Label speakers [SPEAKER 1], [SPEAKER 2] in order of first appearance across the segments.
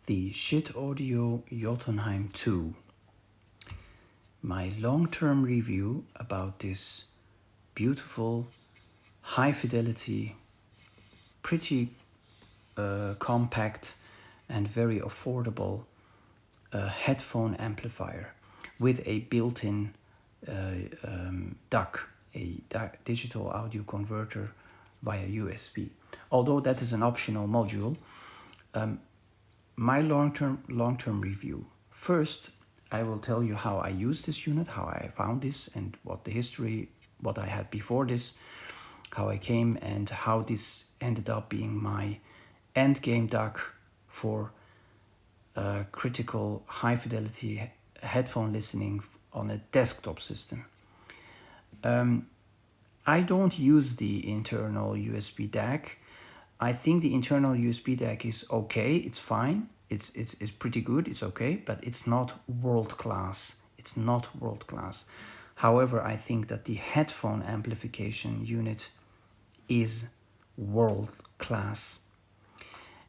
[SPEAKER 1] the Schiit Audio Jotunheim 2. My long-term review about this beautiful, high-fidelity, pretty compact and very affordable headphone amplifier with a built-in DAC, a digital audio converter via USB. Although that is an optional module, my long-term review. First, I will tell you how I use this unit, how I found this, and what the history, what I had before this, how I came, and how this ended up being my endgame DAC for critical high-fidelity headphone listening on a desktop system. I don't use the internal USB DAC. I think the internal USB DAC is okay, it's fine, it's pretty good, it's okay, but it's not world class. It's not world class. However, I think that the headphone amplification unit is world class.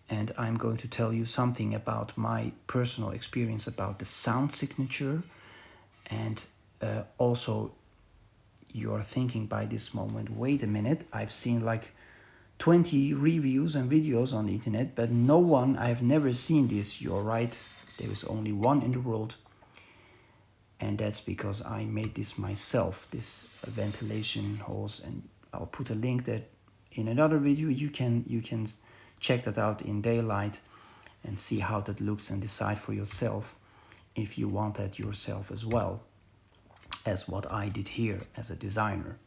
[SPEAKER 1] And I'm going to tell you something about my personal experience about the sound signature, and also you're thinking by this moment, wait a minute, I've seen like 20 reviews and videos on the internet, but no one, I've never seen this. You're right, there is only one in the world, and that's because I made this myself, this ventilation holes, and I'll put a link that in another video you can check that out in daylight and see how that looks and decide for yourself if you want that yourself as well as what I did here as a designer.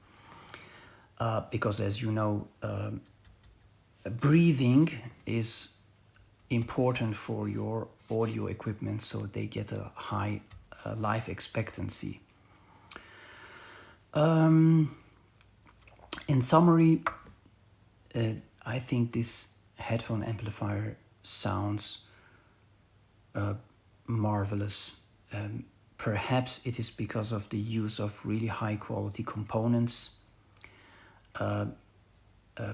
[SPEAKER 1] Because as you know, breathing is important for your audio equipment so they get a high life expectancy. In summary, I think this headphone amplifier sounds marvelous. Perhaps it is because of the use of really high quality components,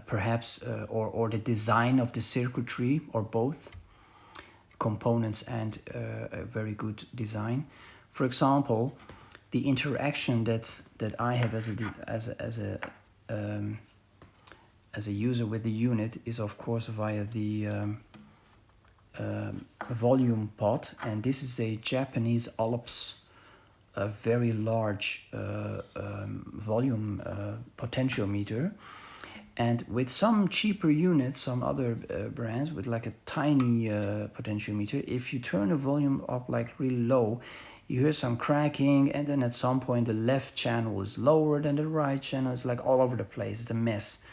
[SPEAKER 1] perhaps or the design of the circuitry, or both components and a very good design. For example, the interaction that I have as a user with the unit is of course via the volume pot, and this is a Japanese Alps, a very large volume potentiometer. And with some cheaper units, some other brands with like a tiny potentiometer, if you turn the volume up like really low, you hear some cracking, and then at some point the left channel is lower than the right channel. It's like all over the place, it's a mess.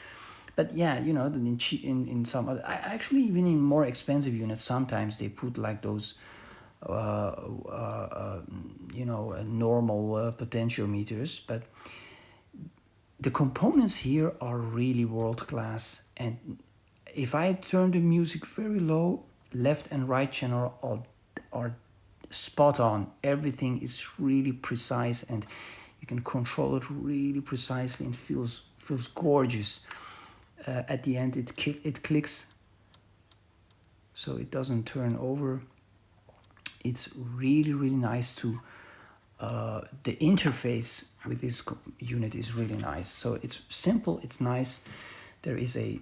[SPEAKER 1] But yeah, you know, in some other, actually even in more expensive units, sometimes they put like those, normal potentiometers. But the components here are really world class. And if I turn the music very low, left and right channel are spot on. Everything is really precise, and you can control it really precisely, and feels gorgeous. At the end it clicks, so it doesn't turn over. It's really nice to the interface with this unit is really nice. So it's simple, it's nice. There is a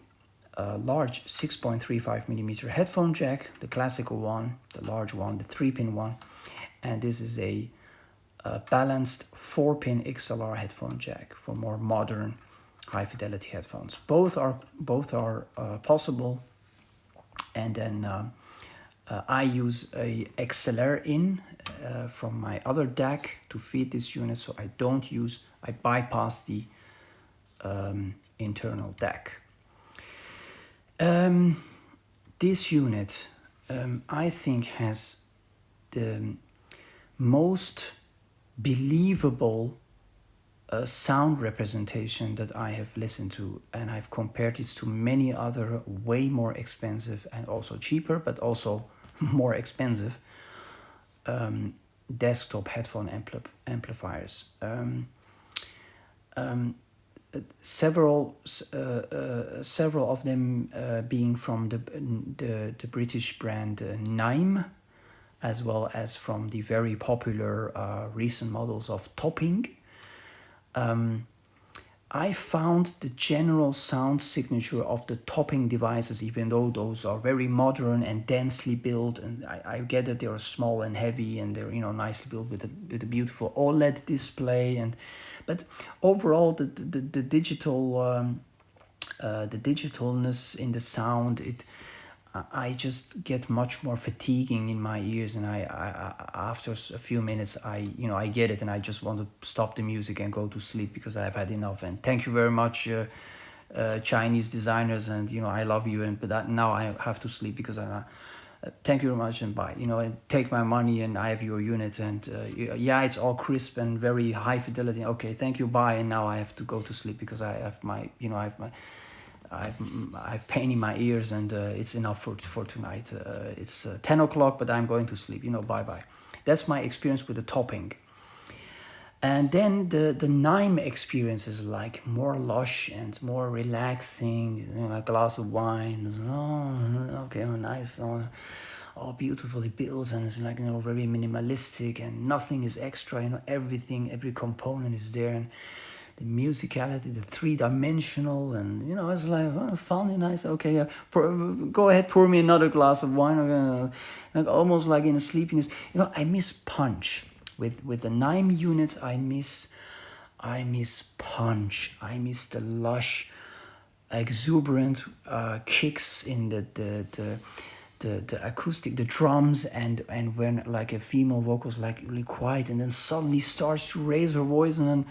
[SPEAKER 1] large 6.35 millimeter headphone jack, the classical one, the large one, the 3-pin one, and this is a balanced 4-pin XLR headphone jack for more modern high fidelity headphones. Both are possible. And then I use a XLR in from my other DAC to feed this unit, so I bypass the internal DAC. This unit I think has the most believable sound representation that I have listened to, and I've compared this to many other way more expensive and also cheaper, but also more expensive desktop headphone amplifiers. several of them being from the British brand NAIM, as well as from the very popular recent models of Topping. I found the general sound signature of the Topping devices, even though those are very modern and densely built, and I get that they are small and heavy and they're nicely built with a beautiful OLED display, but overall the digital the digitalness in the sound, I just get much more fatiguing in my ears, and I after a few minutes I get it, and I just want to stop the music and go to sleep because I've had enough. And thank you very much, Chinese designers, and I love you, but now I have to sleep because thank you very much and bye. And take my money and I have your unit, and yeah, it's all crisp and very high fidelity. Okay, thank you, bye. And now I have to go to sleep because I have my I've pain in my ears, and it's enough for tonight. It's 10 o'clock, but I'm going to sleep. Bye bye. That's my experience with the Topping. And then the NAIM experience is like more lush and more relaxing. A glass of wine. Oh, okay, nice. All beautifully built, and it's like very minimalistic, and nothing is extra. Everything, every component is there, and the musicality, the three-dimensional, and it's like fun and nice. Okay, go ahead, pour me another glass of wine. Like almost like in a sleepiness. I miss punch with the NAIM units. I miss punch. I miss the lush, exuberant kicks in the acoustic, the drums, and when like a female vocal's like really quiet and then suddenly starts to raise her voice, and then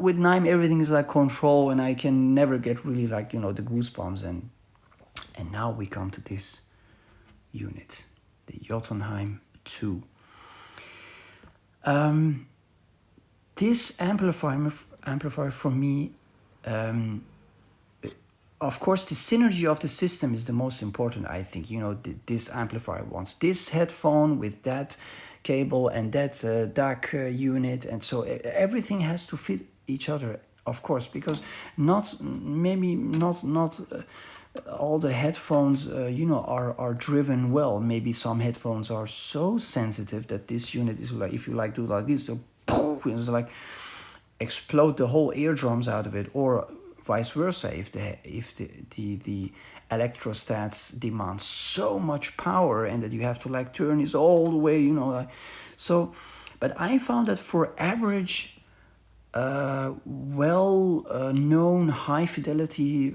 [SPEAKER 1] with NAIM everything is like control, and I can never get really like the goosebumps. And now we come to this unit, the Jotunheim 2. This amplifier for me, of course, the synergy of the system is the most important, I think. This amplifier wants this headphone with that cable and that DAC unit, and so everything has to fit each other, of course, because not all the headphones are driven well. Maybe some headphones are so sensitive that this unit is like, if you like do like this, so it's like explode the whole eardrums out of it, or vice versa, if the electrostats demand so much power and that you have to like turn this all the way, so. But I found that for average known high fidelity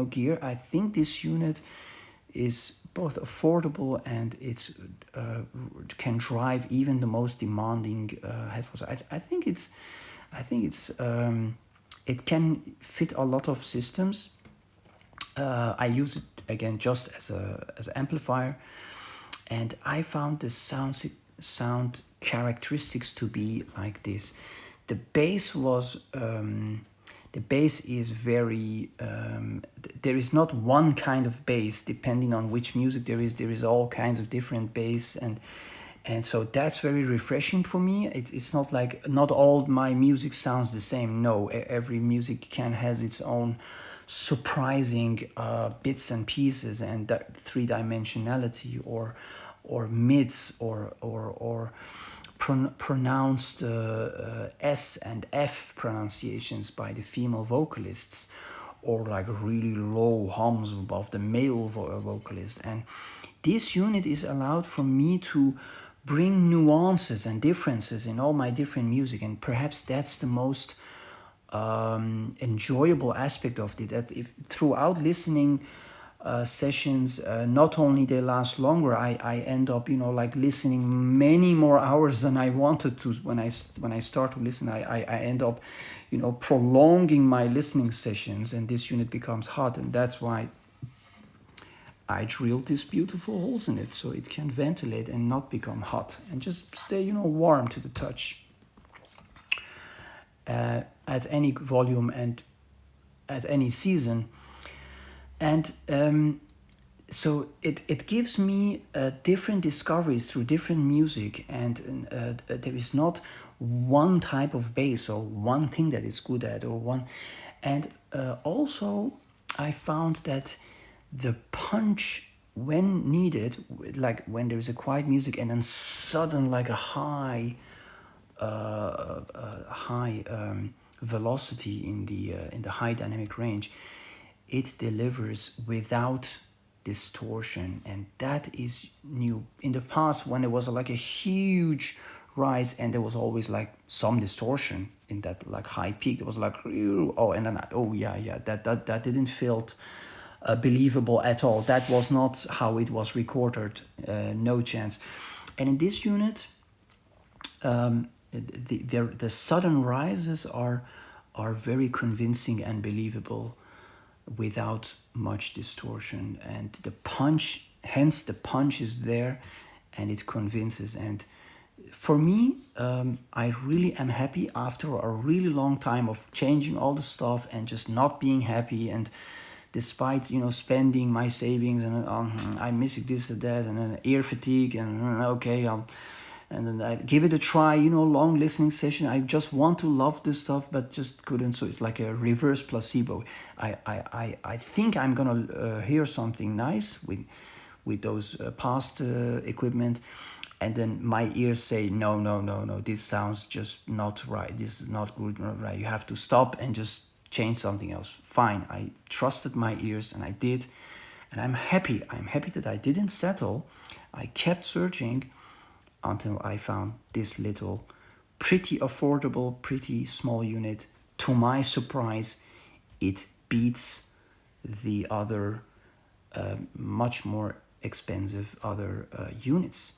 [SPEAKER 1] gear, I think this unit is both affordable and it's can drive even the most demanding headphones. I think it can fit a lot of systems. I use it again just as an amplifier, and I found the sound characteristics to be like this. The bass is very. There is not one kind of bass. Depending on which music there is all kinds of different bass, and so that's very refreshing for me. It's not like not all my music sounds the same. No, every music has its own surprising bits and pieces, and that three-dimensionality or mids or pronounced S and F pronunciations by the female vocalists, or like really low hums above the male vocalist. And this unit is allowed for me to bring nuances and differences in all my different music, and perhaps that's the most enjoyable aspect of it. That if throughout listening sessions, not only they last longer, I end up like listening many more hours than I wanted to. When I start to listen, I end up prolonging my listening sessions, and this unit becomes hot, and that's why I drilled these beautiful holes in it so it can ventilate and not become hot and just stay warm to the touch at any volume and at any season. And so it gives me different discoveries through different music, and there is not one type of bass or one thing that it's good at, or one. And also I found that the punch when needed, like when there's a quiet music and then sudden like a high velocity in the high dynamic range, it delivers without distortion, and that is new. In the past, when there was like a huge rise and there was always like some distortion in that like high peak, there was like oh, and then oh yeah, that didn't feel believable at all. That was not how it was recorded. No chance. And in this unit, the sudden rises are very convincing and believable without much distortion, and the punch, hence the punch is there and it convinces. And for me, I really am happy after a really long time of changing all the stuff and just not being happy, and despite spending my savings, and I'm missing this and that, and then ear fatigue, and okay, and then I give it a try, long listening session. I just want to love this stuff, but just couldn't. So it's like a reverse placebo. I think I'm gonna hear something nice with those past equipment, and then my ears say no. This sounds just not right. This is not good, not right. You have to stop and just change something else. Fine. I trusted my ears and I did, and I'm happy. I'm happy that I didn't settle. I kept searching until I found this little, pretty affordable, pretty small unit. To my surprise, it beats the other much more expensive other units.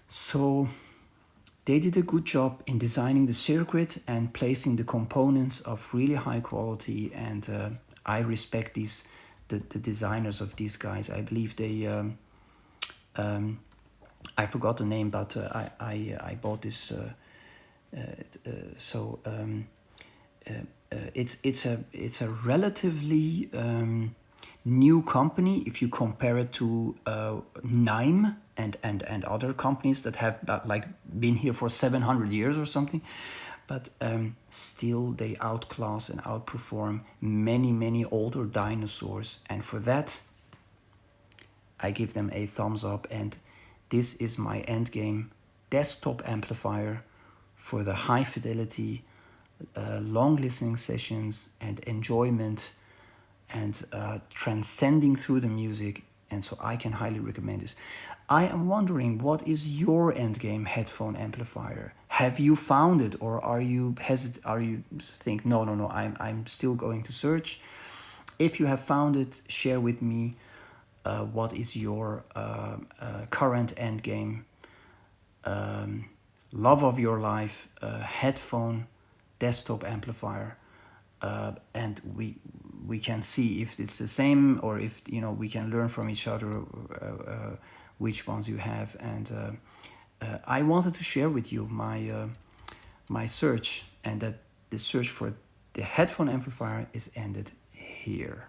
[SPEAKER 1] So they did a good job in designing the circuit and placing the components of really high quality, and I respect the designers of these guys. I believe they I forgot the name, but I bought this. It's a relatively new company if you compare it to NAIM and other companies that have like been here for 700 years or something. But still they outclass and outperform many older dinosaurs, and for that I give them a thumbs up. And this is my endgame desktop amplifier for the high fidelity, long listening sessions and enjoyment, and transcending through the music. And so I can highly recommend this. I am wondering, what is your endgame headphone amplifier? Have you found it, or are you Are you think no? I'm still going to search. If you have found it, share with me. What is your current endgame, love of your life, headphone desktop amplifier, and we can see if it's the same, or if we can learn from each other which ones you have. And I wanted to share with you my search, and that the search for the headphone amplifier is ended here.